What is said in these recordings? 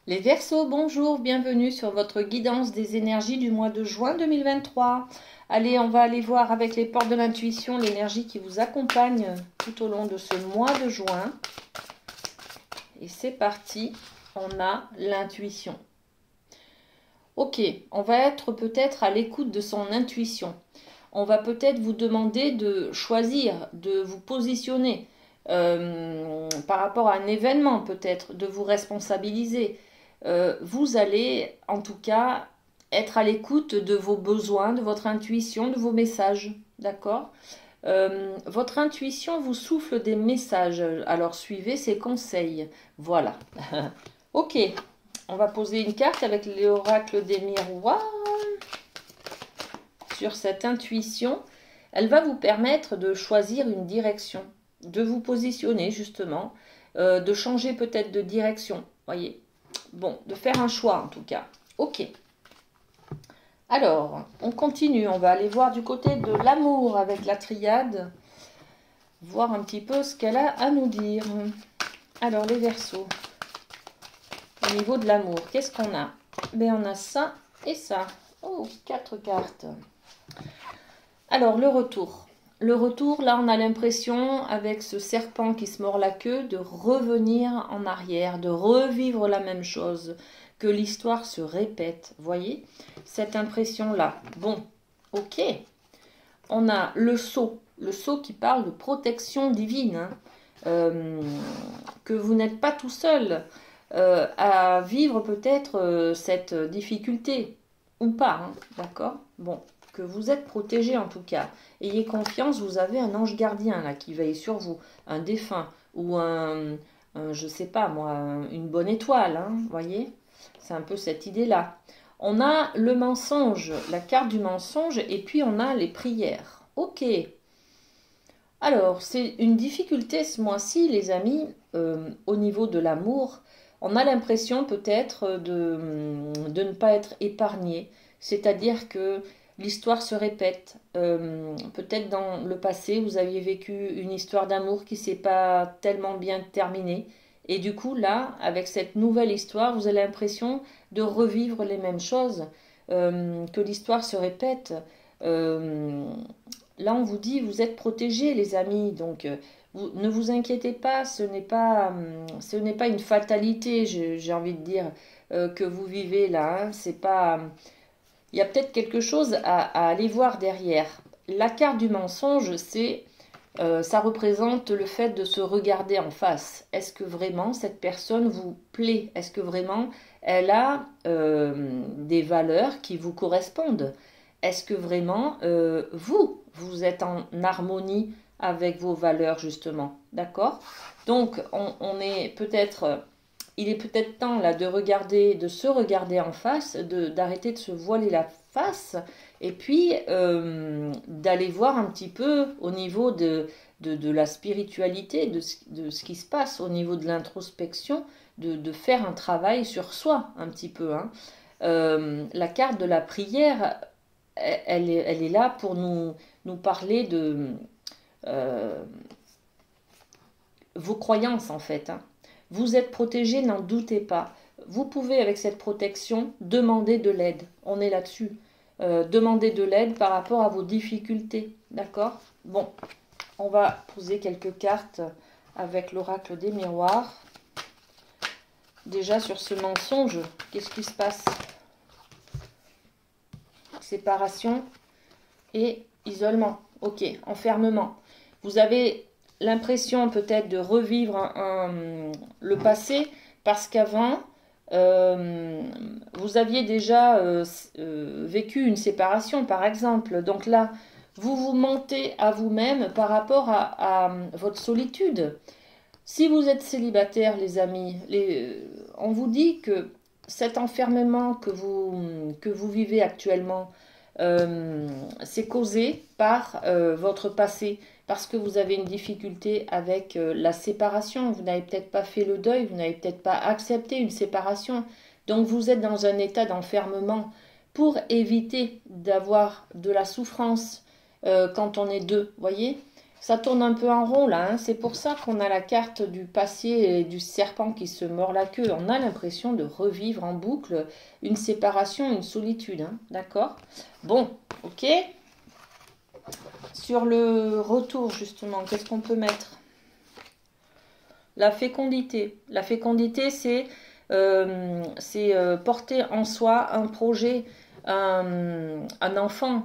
Les Verseaux, bonjour, bienvenue sur votre guidance des énergies du mois de juin 2023. Allez, on va aller voir avec les portes de l'intuition l'énergie qui vous accompagne tout au long de ce mois de juin. Et c'est parti, on a l'intuition. Ok, on va être peut-être à l'écoute de son intuition. On va peut-être vous demander de choisir, de vous positionner par rapport à un événement peut-être, de vous responsabiliser. Vous allez en tout cas être à l'écoute de vos besoins, de votre intuition, de vos messages. D'accord. Votre intuition vous souffle des messages, alors suivez ses conseils. Voilà. Ok, on va poser une carte avec l'oracle des miroirs sur cette intuition. Elle va vous permettre de choisir une direction, de vous positionner justement, de changer peut-être de direction. Voyez. Bon, de faire un choix en tout cas. Ok. Alors, on continue. On va aller voir du côté de l'amour avec la triade. Voir un petit peu ce qu'elle a à nous dire. Alors, les Verseaux. Au niveau de l'amour, qu'est-ce qu'on a? Ben, on a ça et ça. Oh, 4 cartes. Alors, le retour. Le retour, là, on a l'impression, avec ce serpent qui se mord la queue, de revenir en arrière, de revivre la même chose, que l'histoire se répète. Voyez cette impression-là. Bon, ok. On a le sceau qui parle de protection divine, hein. Que vous n'êtes pas tout seul à vivre peut-être cette difficulté, ou pas, hein, d'accord? Bon, que vous êtes protégé en tout cas. Ayez confiance, vous avez un ange gardien là qui veille sur vous, un défunt ou je sais pas moi, une bonne étoile, hein, voyez? C'est un peu cette idée-là. On a le mensonge, la carte du mensonge, et puis on a les prières. Ok. Alors, c'est une difficulté ce mois-ci, les amis, au niveau de l'amour. On a l'impression peut-être de ne pas être épargné, c'est-à-dire que l'histoire se répète. Peut-être dans le passé, vous aviez vécu une histoire d'amour qui ne s'est pas tellement bien terminée. Et du coup, là, avec cette nouvelle histoire, vous avez l'impression de revivre les mêmes choses, que l'histoire se répète. Euh, Là, on vous dit, vous êtes protégés, les amis. Donc, ne vous inquiétez pas, ce n'est pas une fatalité, j'ai envie de dire, que vous vivez là, hein. C'est pas, il y a peut-être quelque chose à aller voir derrière. La carte du mensonge, ça représente le fait de se regarder en face. Est-ce que vraiment cette personne vous plaît? Est-ce que vraiment elle a des valeurs qui vous correspondent? Est-ce que vraiment vous êtes en harmonie avec vos valeurs justement? D'accord? Donc on est peut-être, il est peut-être temps là de regarder, de se regarder en face, d'arrêter de se voiler la face et puis d'aller voir un petit peu au niveau de la spiritualité, de ce qui se passe au niveau de l'introspection, de faire un travail sur soi un petit peu, hein. La carte de la prière, elle est là pour nous parler de euh, vos croyances en fait, hein. Vous êtes protégé, n'en doutez pas. Vous pouvez avec cette protection demander de l'aide. On est là-dessus. Demander de l'aide par rapport à vos difficultés. D'accord? Bon, on va poser quelques cartes avec l'oracle des miroirs. Déjà sur ce mensonge, qu'est-ce qui se passe? Séparation et isolement. Ok, enfermement. Vous avez l'impression peut-être de revivre le passé parce qu'avant, vous aviez déjà vécu une séparation, par exemple. Donc là, vous vous mentez à vous-même par rapport à votre solitude. Si vous êtes célibataire, les amis, on vous dit que cet enfermement que vous vivez actuellement, c'est causé par votre passé, parce que vous avez une difficulté avec la séparation. Vous n'avez peut-être pas fait le deuil, vous n'avez peut-être pas accepté une séparation. Donc vous êtes dans un état d'enfermement pour éviter d'avoir de la souffrance quand on est deux, voyez? Ça tourne un peu en rond là, hein. C'est pour ça qu'on a la carte du passé et du serpent qui se mord la queue. On a l'impression de revivre en boucle une séparation, une solitude, hein. D'accord? Bon, ok. Sur le retour justement, qu'est-ce qu'on peut mettre? La fécondité. La fécondité, c'est porter en soi un projet, un enfant.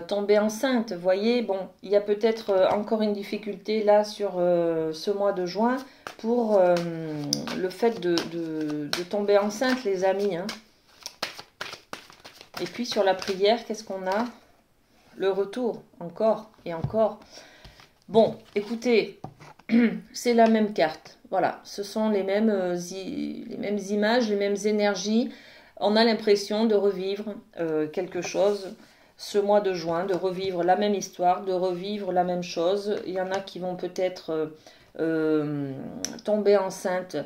Tomber enceinte, vous voyez, bon, il y a peut-être encore une difficulté là sur ce mois de juin pour le fait de tomber enceinte, les amis, hein. Et puis sur la prière, qu'est-ce qu'on a? Le retour, encore et encore. Bon, écoutez, c'est la même carte, voilà, ce sont les mêmes images, les mêmes énergies. On a l'impression de revivre quelque chose ce mois de juin, de revivre la même histoire, de revivre la même chose. Il y en a qui vont peut-être tomber enceinte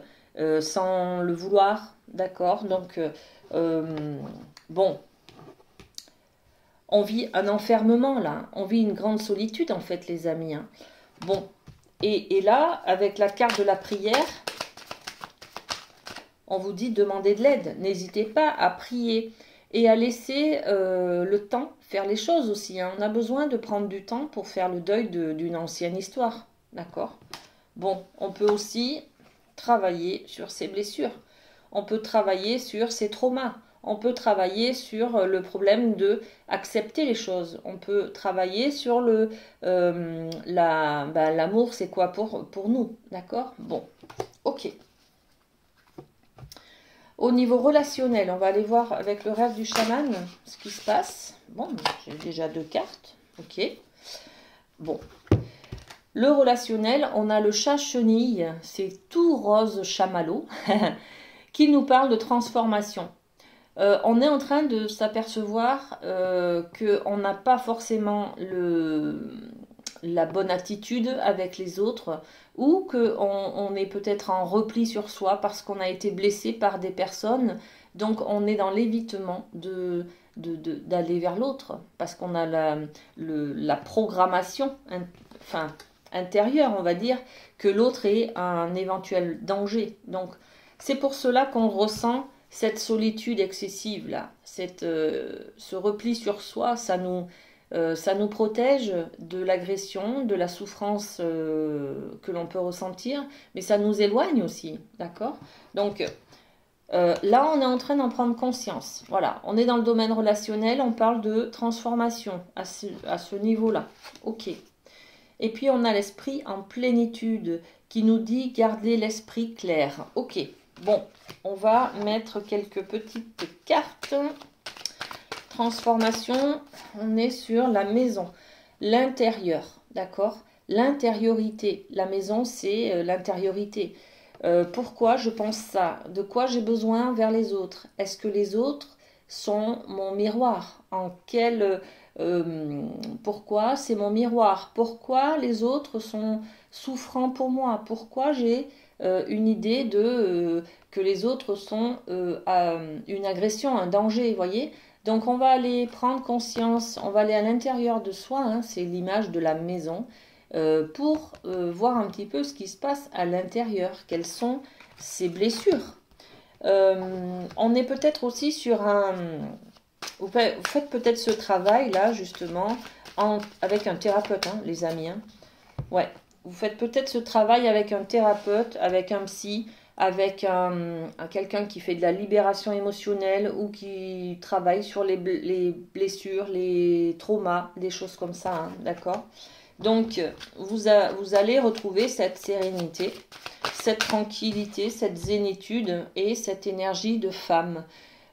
sans le vouloir, d'accord? Donc, bon, on vit un enfermement là, on vit une grande solitude en fait, les amis, hein. Bon, et là, avec la carte de la prière, on vous dit demander de l'aide. N'hésitez pas à prier et à laisser le temps faire les choses aussi, hein. On a besoin de prendre du temps pour faire le deuil d'une ancienne histoire. D'accord? Bon, on peut aussi travailler sur ses blessures. On peut travailler sur ses traumas. On peut travailler sur le problème de accepter les choses. On peut travailler sur l'amour, c'est quoi pour nous. D'accord? Bon, ok. Au niveau relationnel, on va aller voir avec le rêve du chaman ce qui se passe. Bon, j'ai déjà 2 cartes. Ok. Bon. Le relationnel, on a le chat-chenille. C'est tout rose chamallow qui nous parle de transformation. On est en train de s'apercevoir qu'on n'a pas forcément la bonne attitude avec les autres, ou qu'on est peut-être en repli sur soi parce qu'on a été blessé par des personnes. Donc on est dans l'évitement d'aller vers l'autre, parce qu'on a la programmation intérieure, on va dire, que l'autre est un éventuel danger. Donc c'est pour cela qu'on ressent cette solitude excessive là, ce repli sur soi. Ça nous protège de l'agression, de la souffrance que l'on peut ressentir, mais ça nous éloigne aussi, d'accord? Donc là, on est en train d'en prendre conscience. Voilà, on est dans le domaine relationnel, on parle de transformation à ce niveau-là. Ok. Et puis, on a l'esprit en plénitude qui nous dit garder l'esprit clair. Ok. Bon, on va mettre quelques petites cartes. Transformation, on est sur la maison, l'intérieur, d'accord? L'intériorité, la maison c'est l'intériorité. Pourquoi je pense ça? De quoi j'ai besoin vers les autres? Est-ce que les autres sont mon miroir? Pourquoi c'est mon miroir? Pourquoi les autres sont souffrants pour moi? Pourquoi j'ai une idée que les autres sont une agression, un danger, vous voyez? Donc on va aller prendre conscience, on va aller à l'intérieur de soi, hein, c'est l'image de la maison, pour voir un petit peu ce qui se passe à l'intérieur, quelles sont ces blessures. On est peut-être aussi sur vous faites peut-être ce travail là justement avec un thérapeute, hein, les amis, hein. Ouais, vous faites peut-être ce travail avec un thérapeute, avec un psy, avec quelqu'un qui fait de la libération émotionnelle ou qui travaille sur les blessures, les traumas, des choses comme ça, hein, d'accord? Donc, vous allez retrouver cette sérénité, cette tranquillité, cette zénitude et cette énergie de femme.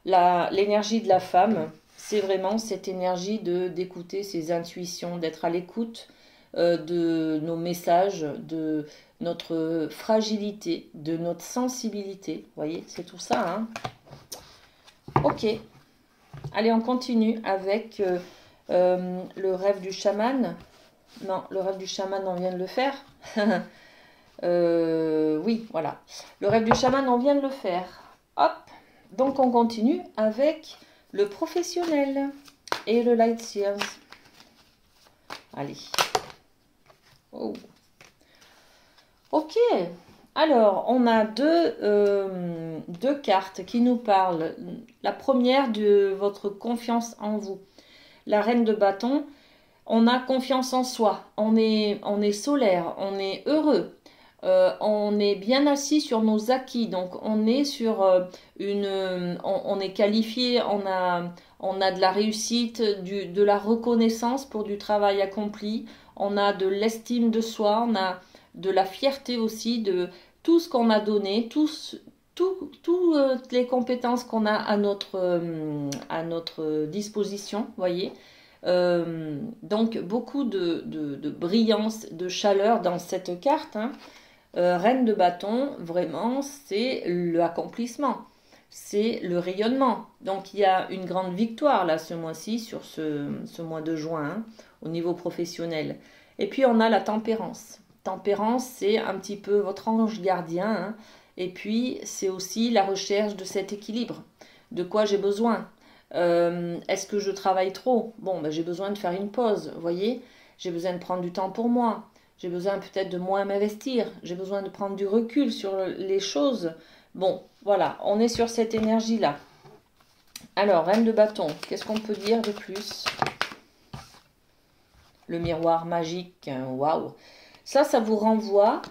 L'énergie de la femme, c'est vraiment cette énergie d'écouter ses intuitions, d'être à l'écoute de nos messages, de notre fragilité, de notre sensibilité. Vous voyez, c'est tout ça, hein. Ok. Allez, on continue avec le rêve du chaman. Non, le rêve du chaman, on vient de le faire. Oui, voilà. Le rêve du chaman, on vient de le faire. Hop. Donc, on continue avec le professionnel et le light seers. Allez. Oh. Ok. Alors, on a deux cartes qui nous parlent. La première de votre confiance en vous. La reine de bâton, on a confiance en soi. On est solaire, on est heureux. On est bien assis sur nos acquis. Donc, on est sur on est qualifié, on a de la réussite, de la reconnaissance pour du travail accompli. On a de l'estime de soi, on a de la fierté aussi de tout ce qu'on a donné, toutes les compétences qu'on a à notre disposition, voyez. Donc beaucoup de brillance, de chaleur dans cette carte. Hein. Reine de bâton, vraiment, c'est l'accomplissement, c'est le rayonnement. Donc il y a une grande victoire là ce mois-ci, sur ce mois de juin, hein, au niveau professionnel. Et puis on a la tempérance. Tempérance, c'est un petit peu votre ange gardien. Hein, et puis c'est aussi la recherche de cet équilibre. De quoi j'ai besoin? Est-ce que je travaille trop? Bon, ben, j'ai besoin de faire une pause, vous voyez? J'ai besoin de prendre du temps pour moi. J'ai besoin peut-être de moins m'investir. J'ai besoin de prendre du recul sur les choses. Bon, voilà, on est sur cette énergie-là. Alors, reine de bâton, qu'est-ce qu'on peut dire de plus? Le miroir magique, waouh! Ça vous renvoie.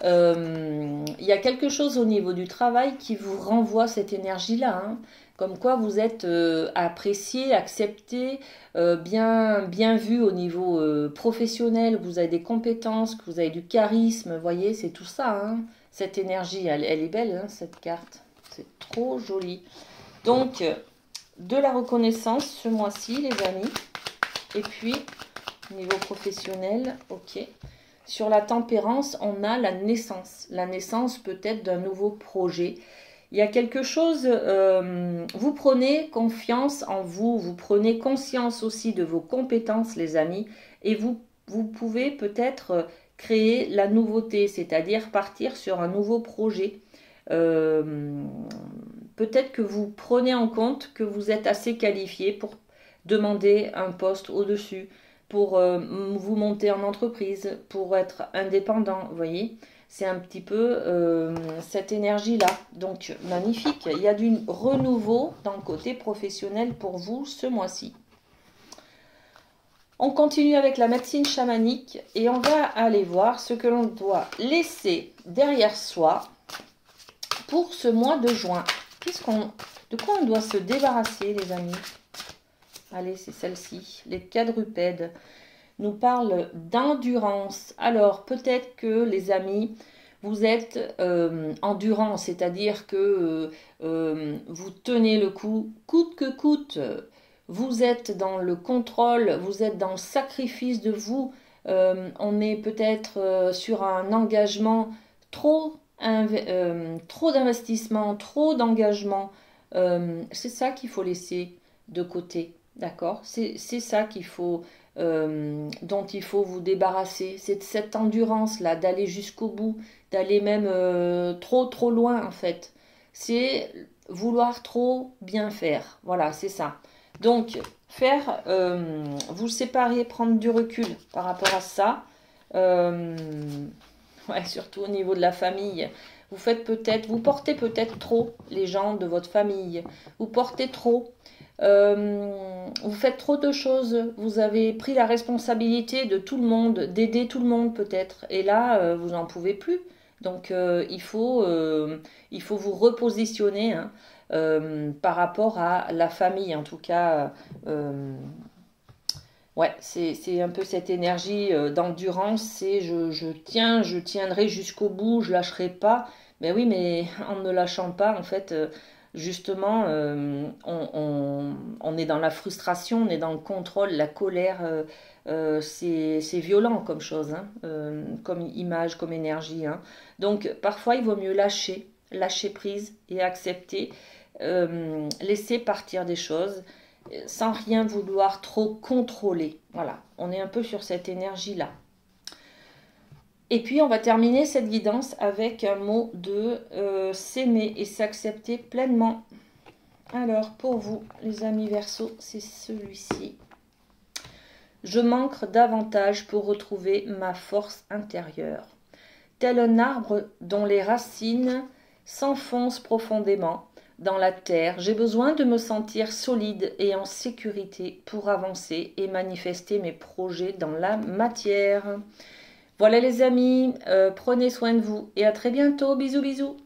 Il y a quelque chose au niveau du travail qui vous renvoie cette énergie-là. Hein. Comme quoi vous êtes apprécié, accepté, bien vu au niveau professionnel, que vous avez des compétences, que vous avez du charisme, vous voyez, c'est tout ça. Hein. Cette énergie, elle est belle, hein, cette carte. C'est trop joli. Donc, de la reconnaissance ce mois-ci, les amis. Et puis, niveau professionnel, ok. Sur la tempérance, on a la naissance. La naissance peut-être d'un nouveau projet. Il y a quelque chose, vous prenez confiance en vous, vous prenez conscience aussi de vos compétences, les amis, et vous pouvez peut-être créer la nouveauté, c'est-à-dire partir sur un nouveau projet. Peut-être que vous prenez en compte que vous êtes assez qualifié pour demander un poste au-dessus, pour vous monter en entreprise, pour être indépendant, vous voyez. C'est un petit peu cette énergie-là. Donc, magnifique. Il y a du renouveau dans le côté professionnel pour vous ce mois-ci. On continue avec la médecine chamanique et on va aller voir ce que l'on doit laisser derrière soi pour ce mois de juin. De quoi on doit se débarrasser, les amis? Allez, c'est celle-ci. Les quadrupèdes nous parlent d'endurance. Alors, peut-être que, les amis, vous êtes endurant, c'est-à-dire que vous tenez le coup coûte que coûte. Vous êtes dans le contrôle, vous êtes dans le sacrifice de vous. On est peut-être sur un engagement trop d'investissement, trop d'engagement. C'est ça qu'il faut laisser de côté, d'accord? C'est ça dont il faut vous débarrasser. C'est cette endurance-là, d'aller jusqu'au bout, d'aller même trop loin en fait. C'est vouloir trop bien faire. Voilà, c'est ça. Donc, vous séparer, prendre du recul par rapport à ça. Ouais, surtout au niveau de la famille. Vous portez peut-être trop les gens de votre famille. Vous portez trop. Vous faites trop de choses. Vous avez pris la responsabilité de tout le monde, d'aider tout le monde peut-être. Et là, vous n'en pouvez plus. Donc, il faut vous repositionner hein, par rapport à la famille. En tout cas, ouais, c'est un peu cette énergie d'endurance, c'est je tiendrai jusqu'au bout, je lâcherai pas. Mais oui, mais en ne lâchant pas, en fait, justement, on est dans la frustration, on est dans le contrôle, la colère, c'est violent comme chose, hein, comme image, comme énergie. Hein. Donc, parfois, il vaut mieux lâcher prise et accepter, laisser partir des choses sans rien vouloir trop contrôler. Voilà, on est un peu sur cette énergie-là. Et puis, on va terminer cette guidance avec un mot de s'aimer et s'accepter pleinement. Alors, pour vous, les amis Verseaux, c'est celui-ci. Je manque davantage pour retrouver ma force intérieure. Tel un arbre dont les racines s'enfoncent profondément dans la terre, j'ai besoin de me sentir solide et en sécurité pour avancer et manifester mes projets dans la matière. Voilà les amis, prenez soin de vous et à très bientôt. Bisous bisous.